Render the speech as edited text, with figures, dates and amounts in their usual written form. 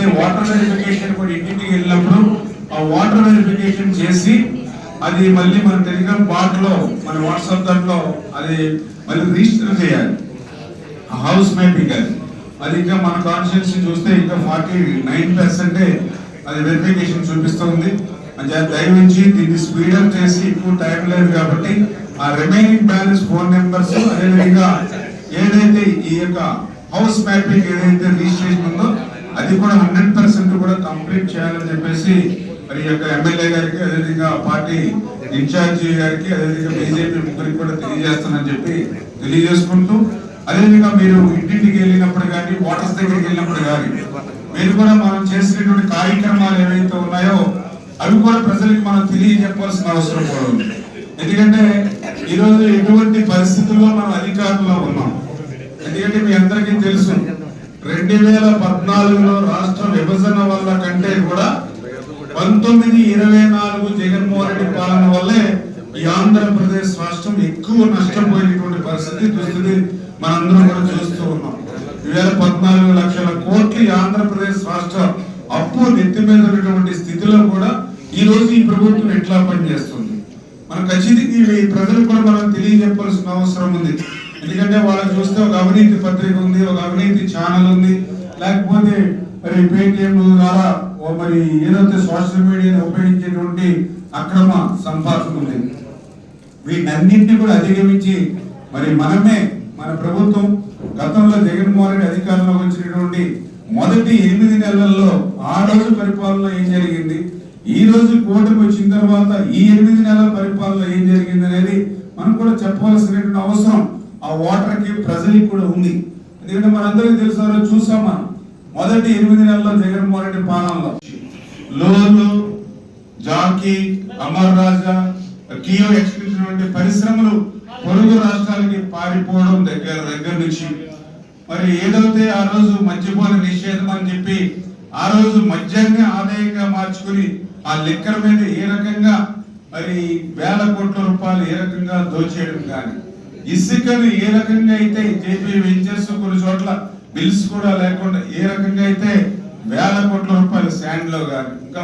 అలాగే water verification కూడా ఇంటికి వెళ్ళినప్పుడు ఆ వాటర్ వెరిఫికేషన్ చేసి అది మళ్ళీ మన టెలిగ్రామ్ బాట్ లో మన వాట్సాప్ దాంట్లో అది మళ్ళీ రిజిస్టర్ చేయాలి హౌస్ మ్యాపింగ్ అది ఇంకా మన కాన్స్టిట్యూన్సీ చూస్తే ఇంకా 49% అది వెరిఫికేషన్ చూపిస్తుంది. దయవించి దీన్ని స్పీడప్ చేసి ఎక్కువ టైం లేదు కాబట్టి ఆ రిమైనింగ్ బ్యాలెన్స్ ఫోన్ నెంబర్స్ అదేవిధంగా ఏదైతే ఈ యొక్క హౌస్ మ్యాపింగ్ ఏదైతే రిజిస్ట్రేషన్ ఉందో అది కూడా 100% కూడా కంప్లీట్ చేయాలని చెప్పేసి మరి యొక్క ఎమ్మెల్యే గారికి అదేవిధంగా పార్టీ ఇన్ఛార్జి గారికి అదేవిధంగా బీజేపీ ముగ్గురికి కూడా తెలియజేస్తానని చెప్పి తెలియజేసుకుంటూ అదేవిధంగా మీరు ఇంటింటికి వెళ్ళినప్పుడు కానీ వాటర్స్ దగ్గరికి వెళ్ళినప్పుడు కానీ మీరు కూడా మనం చేసినటువంటి కార్యక్రమాలు ఏవైతే ఉన్నాయో అవి కూడా ప్రజలకు మనం తెలియజెప్పాల్సిన అవసరం కూడా ఉంది. ఎందుకంటే ఈరోజు ఎటువంటి పరిస్థితుల్లో మనం అధికారంలో ఉన్నాం. ఎందుకంటే మీ అందరికీ తెలుసు 2014లో రాష్ట్ర విభజన వల్ల కంటే కూడా 1924 జగన్మోహన్ రెడ్డి పాలన వల్లే ఈ ఆంధ్రప్రదేశ్ రాష్ట్రం ఎక్కువ నష్టపోయినటువంటి దుస్థితి మనందరం కూడా చూస్తూ ఉన్నాం. 14 లక్షల కోట్ల ఆంధ్రప్రదేశ్ రాష్ట్ర అప్పు నెత్తి మీద ఉన్నటువంటి స్థితిలో కూడా ఈ రోజు ఈ ప్రభుత్వం ఎట్లా పనిచేస్తుంది మనం ఖచ్చితంగా ఈ ప్రజలకు కూడా మనం తెలియజెప్పాల్సిన అవసరం ఉంది. ఎందుకంటే వాళ్ళకి చూస్తే ఒక అవినీతి పత్రిక ఉంది, ఒక అవినీతి ఛానల్ ఉంది, లేకపోతే మరి పేటిఎం ద్వారా మరి ఏదైతే సోషల్ మీడియాని ఉపయోగించేటువంటి అక్రమ సంపాదన ఉంది. వీటన్నింటినీ కూడా అధిగమించి మరి మనమే మన ప్రభుత్వం గతంలో జగన్మోహన్ రెడ్డి అధికారంలోకి వచ్చినటువంటి మొదటి 8 నెలల్లో ఆ రోజు పరిపాలన ఏం జరిగింది, ఈ రోజు కూటమి వచ్చిన తర్వాత ఈ 8 నెలల పరిపాలన ఏం జరిగింది అనేది మనం కూడా చెప్పవలసినటువంటి అవసరం ఆ ఓటర్కి ప్రజలకు కూడా ఉంది. ఎందుకంటే మనందరికీ తెలుసు చూసాం మనం మొదటి 8 నెలల్లో జగన్మోహన్ రెడ్డి పాలనలో లోలు జాకీ అమర్ రాజా కియో ఎక్స్టెన్షన్ వంటి పరిశ్రమలు పొరుగు రాష్ట్రాలకి పారిపోవడం దగ్గర నుంచి మరి ఏదైతే ఆ రోజు మద్యపాన నిషేధం అని చెప్పి ఆ రోజు మద్యాన్ని ఆదాయంగా మార్చుకుని ఆ లిక్కర్ మీద ఏ రకంగా మరి వేల కోట్ల రూపాయలు ఏ రకంగా దోచేయడం కానీ ఇసుకను ఏ రకంగా అయితే జేపీ వెంచర్స్ కొన్ని చోట్ల బిల్స్ కూడా లేకుండా ఏ రకంగా అయితే వేల కోట్ల రూపాయలు శాండ్ లో కానీ ఇంకా